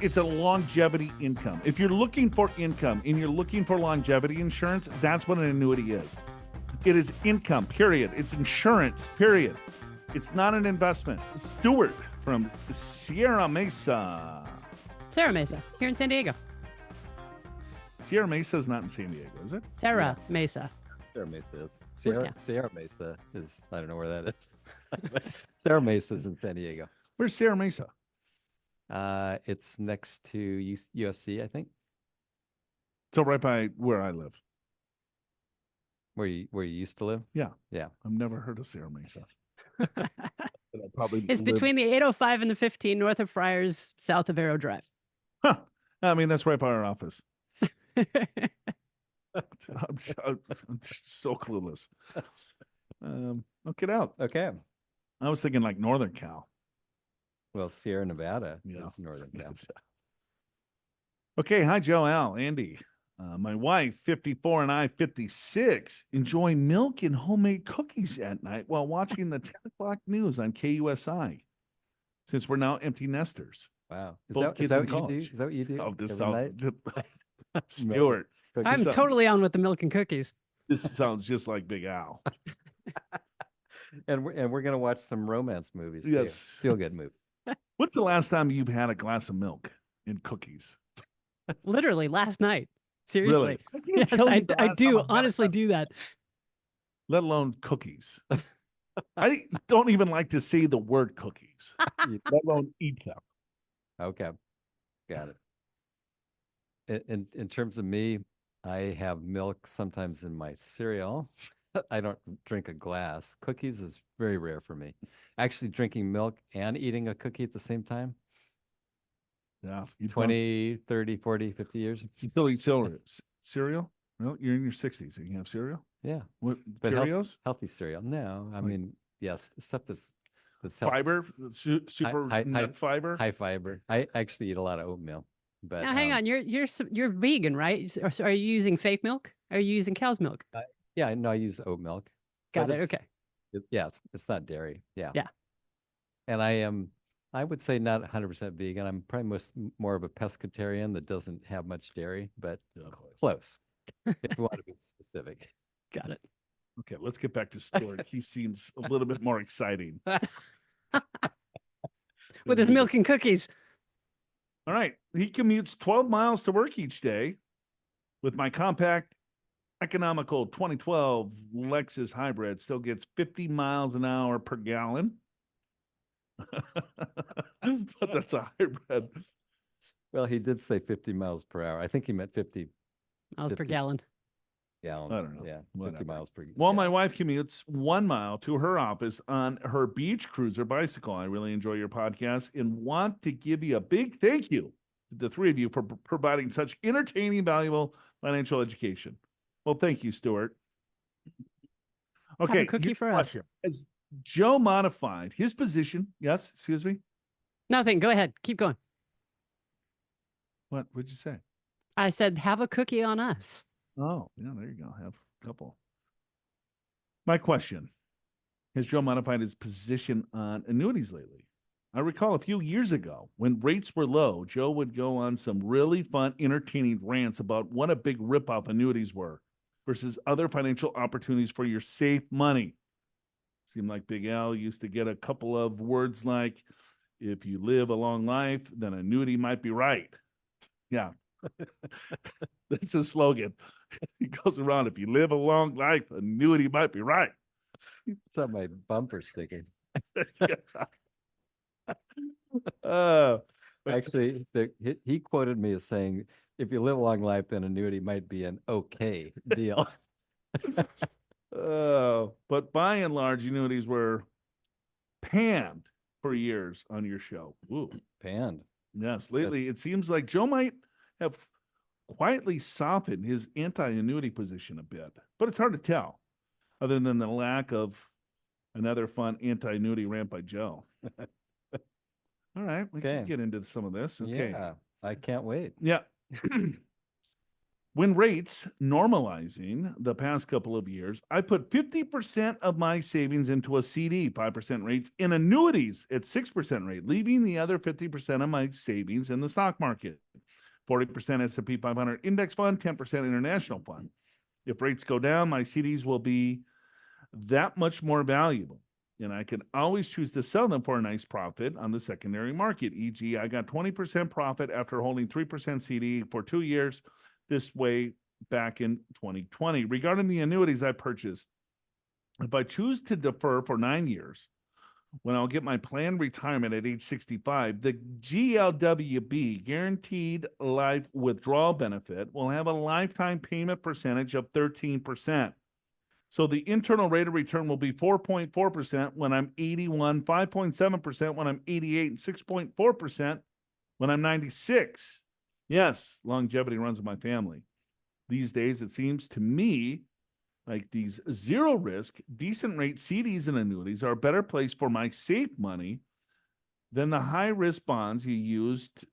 It's a longevity income. If you're looking for income and you're looking for longevity insurance, that's what an annuity is. It is income, period. It's insurance, period. It's not an investment. Stewart from Sierra Mesa. Sierra Mesa, here in San Diego. Sierra Mesa is not in San Diego, is it? Sierra Mesa. Sierra Mesa is. Yeah. Sierra Mesa is, I don't know where that is. Sierra Mesa is in San Diego. Where's Sierra Mesa? It's next to USC, I think. So right by where I live. Where you used to live? Yeah. Yeah. I've never heard of Sierra Mesa. It's between the 805 and the 15 north of Friars, south of Arrow Drive. Huh. I mean, that's right by our office. I'm so clueless. Look it out. Okay. I was thinking like Northern Cal. Well, Sierra Nevada Yeah. is Northern Cal. Okay. Hi, Joe, Al, Andy. My wife, 54, and I, 56, enjoy milk and homemade cookies at night while watching the 10 o'clock news on KUSI, since we're now empty nesters. Wow. Both kids that in what you do? college. Is that what you do? Oh, this every sounds night? Stewart. I'm totally on with the milk and cookies. This sounds just like Big Al. And we're gonna watch some romance movies. Yes. Feel good movie. What's the last time you've had a glass of milk and cookies? Literally last night. Seriously. Really? I can't Yes, tell you the I last time do I've had a honestly glass- do that. Let alone cookies. I don't even like to say the word cookies, let alone eat them. Okay. Got it. In terms of me, I have milk sometimes in my cereal. I don't drink a glass. Cookies is very rare for me. Actually, drinking milk and eating a cookie at the same time, Yeah. You 20, 30, 40, 50 years. You still eat cereal? Well, you're in your 60s. So you can have cereal? Yeah. What, But Cheerios? Healthy cereal. No, I mean, yes, stuff that's Fiber? Super high- nut fiber? high fiber. I actually eat a lot of oatmeal. But Now hang on, you're vegan, right? So are you using fake milk? Are you using cow's milk? Yeah, no, I use oat milk. Got but it. Okay. Yeah, it's not dairy. Yeah. Yeah. And I would say not 100% vegan. I'm probably more of a pescatarian that doesn't have much dairy, but close. If you want to be specific. Got it. Okay, let's get back to Stewart. He seems a little bit more exciting. With his milk and cookies. All right. He commutes 12 miles to work each day with my compact, economical 2012 Lexus Hybrid. Still gets 50 miles an hour per gallon. But that's a hybrid. Well, he did say 50 miles per hour. I think he meant 50 Miles per 50. gallon. gallons. I don't know. Yeah, 50 Whatever. miles per Well, gallon. my wife commutes 1 mile to her office on her beach cruiser bicycle. I really enjoy your podcast and want to give you a big thank you to the three of you for providing such entertaining, valuable financial education. Well, thank you, Stewart. Okay. Have a cookie here's for the us. question. Has Joe modified his position? Yes, excuse me. Nothing. Go ahead. Keep going. What would you say? I said, have a cookie on us. Oh, yeah, there you go. Have a couple. My question, has Joe modified his position on annuities lately? I recall a few years ago when rates were low, Joe would go on some really fun, entertaining rants about what a big ripoff annuities were versus other financial opportunities for your safe money. Seemed like Big Al used to get a couple of words like, if you live a long life, then annuity might be right. Yeah. That's his slogan. He goes around, if you live a long life, annuity might be right. It's on my bumper sticker. Actually, he quoted me as saying, if you live a long life, then annuity might be an okay deal. But by and large, annuities were panned for years on your show. Ooh. Panned. Yes, lately it seems like Joe might have quietly softened his anti-annuity position a bit, but it's hard to tell, other than the lack of another fun anti-annuity rant by Joe. All right, we can get into some of this. Okay. Yeah, I can't wait. Yeah. When rates normalizing the past couple of years, I put 50% of my savings into a CD, 5% rates, in annuities at 6% rate, leaving the other 50% of my savings in the stock market. 40% S&P 500 Index Fund, 10% International Fund. If rates go down, my CDs will be that much more valuable. And I can always choose to sell them for a nice profit on the secondary market. E.g., I got 20% profit after holding 3% CD for 2 years. This way back in 2020. Regarding the annuities I purchased, if I choose to defer for 9 years, when I'll get my planned retirement at age 65, the GLWB, Guaranteed Life Withdrawal Benefit, will have a lifetime payment percentage of 13%. So the internal rate of return will be 4.4% when I'm 81, 5.7% when I'm 88, and 6.4% when I'm 96. Yes, longevity runs in my family. These days, it seems to me like these zero risk, decent rate CDs and annuities are a better place for my safe money than the high risk bonds you used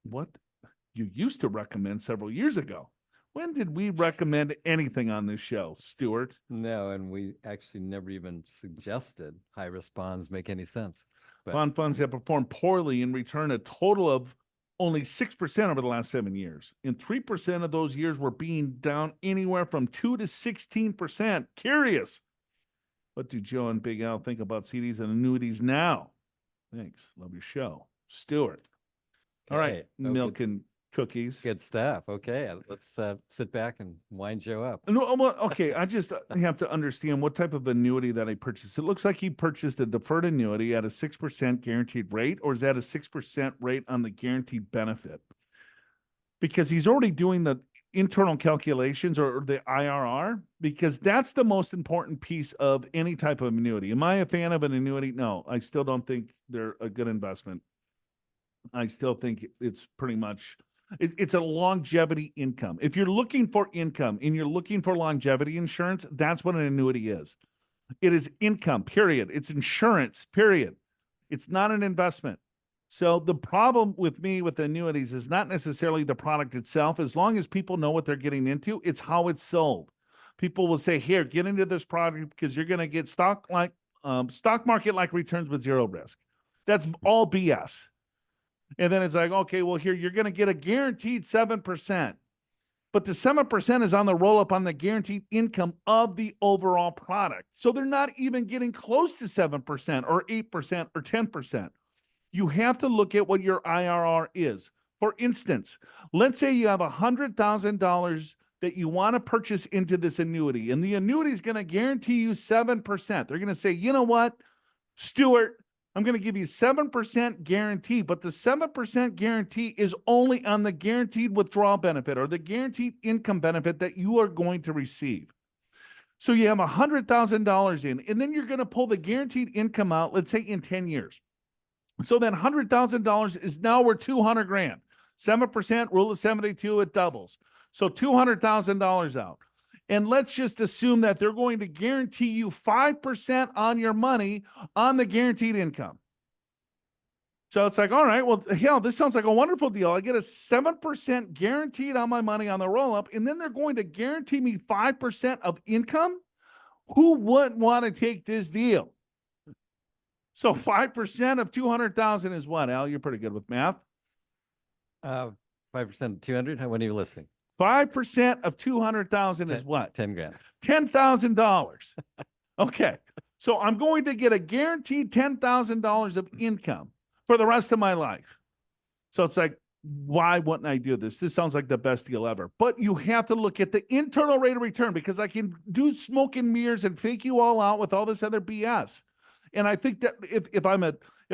to recommend several years ago. When did we recommend anything on this show, Stewart? No, and we actually never even suggested high risk bonds make any sense. But Bond funds have performed poorly and returned a total of only 6% over the last 7 years. And 3% of those years were being down anywhere from 2 to 16%. Curious. What do Joe and Big Al think about CDs and annuities now? Thanks. Love your show. Stewart. All right. okay, oh, Milk good, and cookies. good stuff. Okay, let's sit back and wind Joe up. No, well, okay. I just have to understand what type of annuity that I purchased. It looks like he purchased a deferred annuity at a 6% guaranteed rate, or is that a 6% rate on the guaranteed benefit? Because he's already doing the internal calculations or the IRR, because that's the most important piece of any type of annuity. Am I a fan of an annuity? No, I still don't think they're a good investment. I still think it's pretty much it's a longevity income. If you're looking for income and you're looking for longevity insurance, that's what an annuity is. It is income, period. It's insurance, period. It's not an investment. So the problem with me with annuities is not necessarily the product itself. As long as people know what they're getting into, it's how it's sold. People will say, here, get into this product because you're going to get stock market-like returns with zero risk. That's all BS. And then it's like, okay, well, here, you're going to get a guaranteed 7%. But the 7% is on the roll-up on the guaranteed income of the overall product. So they're not even getting close to 7% or 8% or 10%. You have to look at what your IRR is. For instance, let's say you have $100,000 that you want to purchase into this annuity, and the annuity is going to guarantee you 7%. They're going to say, you know what, Stewart, I'm going to give you 7% guarantee, but the 7% guarantee is only on the guaranteed withdrawal benefit or the guaranteed income benefit that you are going to receive. So you have $100,000 in, and then you're going to pull the guaranteed income out, let's say in 10 years. So that $100,000 is now worth $200,000. 7%, rule of 72, it doubles. So $200,000 out. And let's just assume that they're going to guarantee you 5% on your money on the guaranteed income. So it's like, all right, well, hell, this sounds like a wonderful deal. I get a 7% guaranteed on my money on the roll-up, and then they're going to guarantee me 5% of income? Who wouldn't want to take this deal? So 5% of 200,000 is what, Al? You're pretty good with math. 5% of 200. When are you listening? 5% of 200,000 is what? 10 grand. $10,000. Okay. So I'm going to get a guaranteed $10,000 of income for the rest of my life. So it's like, why wouldn't I do this? This sounds like the best deal ever. But you have to look at the internal rate of return, because I can do smoke and mirrors and fake you all out with all this other BS. And I think that if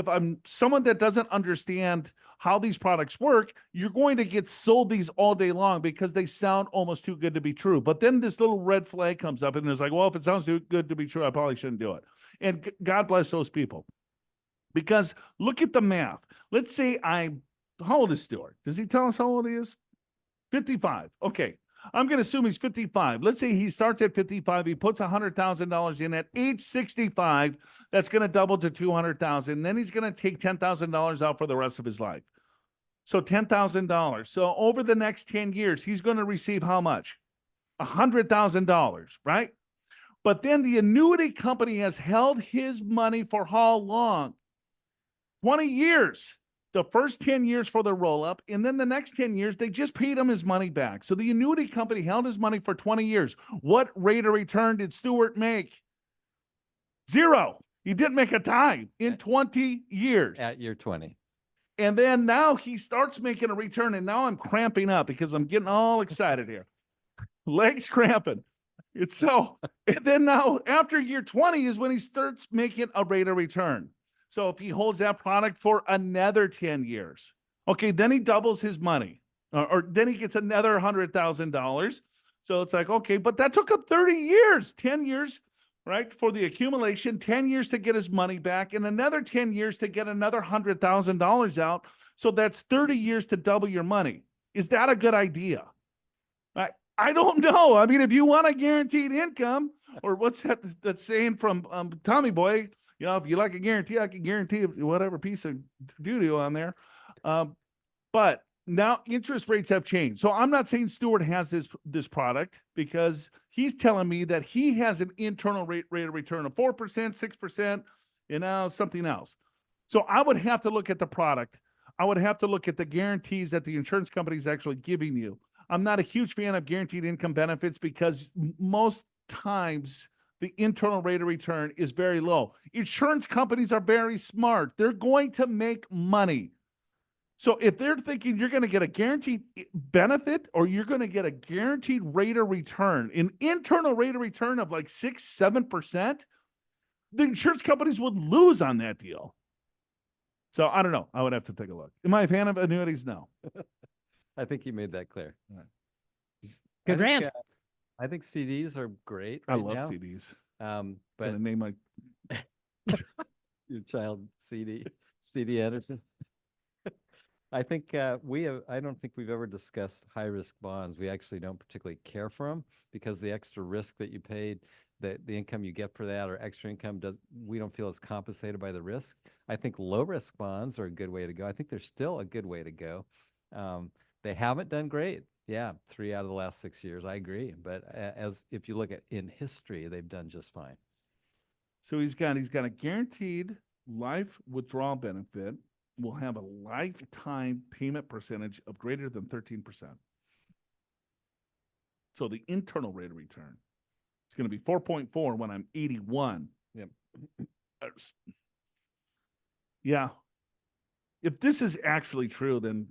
I'm someone that doesn't understand how these products work, you're going to get sold these all day long because they sound almost too good to be true. But then this little red flag comes up and it's like, well, if it sounds too good to be true, I probably shouldn't do it. And God bless those people. Because look at the math. Let's say how old is Stewart? Does he tell us how old he is? 55. Okay. I'm going to assume he's 55. Let's say he starts at 55. He puts $100,000 in at age 65. That's going to double to $200,000. Then he's going to take $10,000 out for the rest of his life. So $10,000. So over the next 10 years, he's going to receive how much? $100,000, right? But then the annuity company has held his money for how long? 20 years. The first 10 years for the roll up, and then the next 10 years, they just paid him his money back. So the annuity company held his money for 20 years. What rate of return did Stewart make? 0. He didn't make a dime in 20 years. At year 20. And then now he starts making a return, and now I'm cramping up because I'm getting all excited here. Legs cramping. It's so, and then now after year 20 is when he starts making a rate of return. So if he holds that product for another 10 years, okay, then he doubles his money, or then he gets another $100,000. So it's like, okay, but that took him 30 years, 10 years, right, for the accumulation, 10 years to get his money back, and another 10 years to get another $100,000 out. So that's 30 years to double your money. Is that a good idea? I don't know. I mean, if you want a guaranteed income, or what's that saying from Tommy Boy, you know, if you like a guarantee, I can guarantee whatever piece of doo-doo on there. But now interest rates have changed. So I'm not saying Stewart has this product, because he's telling me that he has an internal rate of return of 4%, 6%, you know, something else. So I would have to look at the product. I would have to look at the guarantees that the insurance company is actually giving you. I'm not a huge fan of guaranteed income benefits because most times the internal rate of return is very low. Insurance companies are very smart. They're going to make money. So if they're thinking you're going to get a guaranteed benefit, or you're going to get a guaranteed rate of return, an internal rate of return of like 6, 7%, the insurance companies would lose on that deal. So I don't know. I would have to take a look. Am I a fan of annuities? No. I think you made that clear. Good rant. I think CDs are great. I Right love now. CDs. But Gonna name my your child CD Anderson. I think I don't think we've ever discussed high risk bonds. We actually don't particularly care for them, because the extra risk that you paid, the income you get for that, or extra income, we don't feel is compensated by the risk. I think low risk bonds are a good way to go. I think they're still a good way to go. They haven't done great. Yeah, 3 out of the last 6 years. I agree. But if you look at in history, they've done just fine. So he's got a guaranteed life withdrawal benefit, will have a lifetime payment percentage of greater than 13%. So the internal rate of return is going to be 4.4 when I'm 81. Yep. Yeah. If this is actually true, then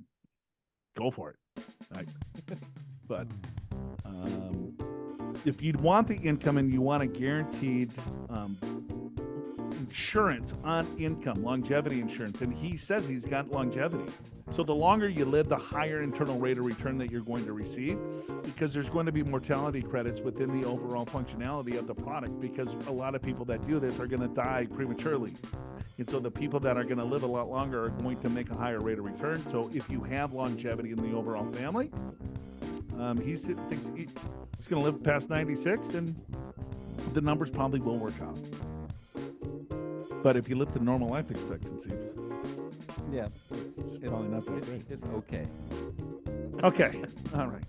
go for it. Right? But if you want the income and you want a guaranteed insurance on income, longevity insurance, and he says he's got longevity. So the longer you live, the higher internal rate of return that you're going to receive, because there's going to be mortality credits within the overall functionality of the product, because a lot of people that do this are going to die prematurely. And so the people that are going to live a lot longer are going to make a higher rate of return. So if you have longevity in the overall family, he thinks he's going to live past 96, then the numbers probably will work out. But if you live to normal life expectancy, yeah, it's probably not that great. It's okay. Okay. All right.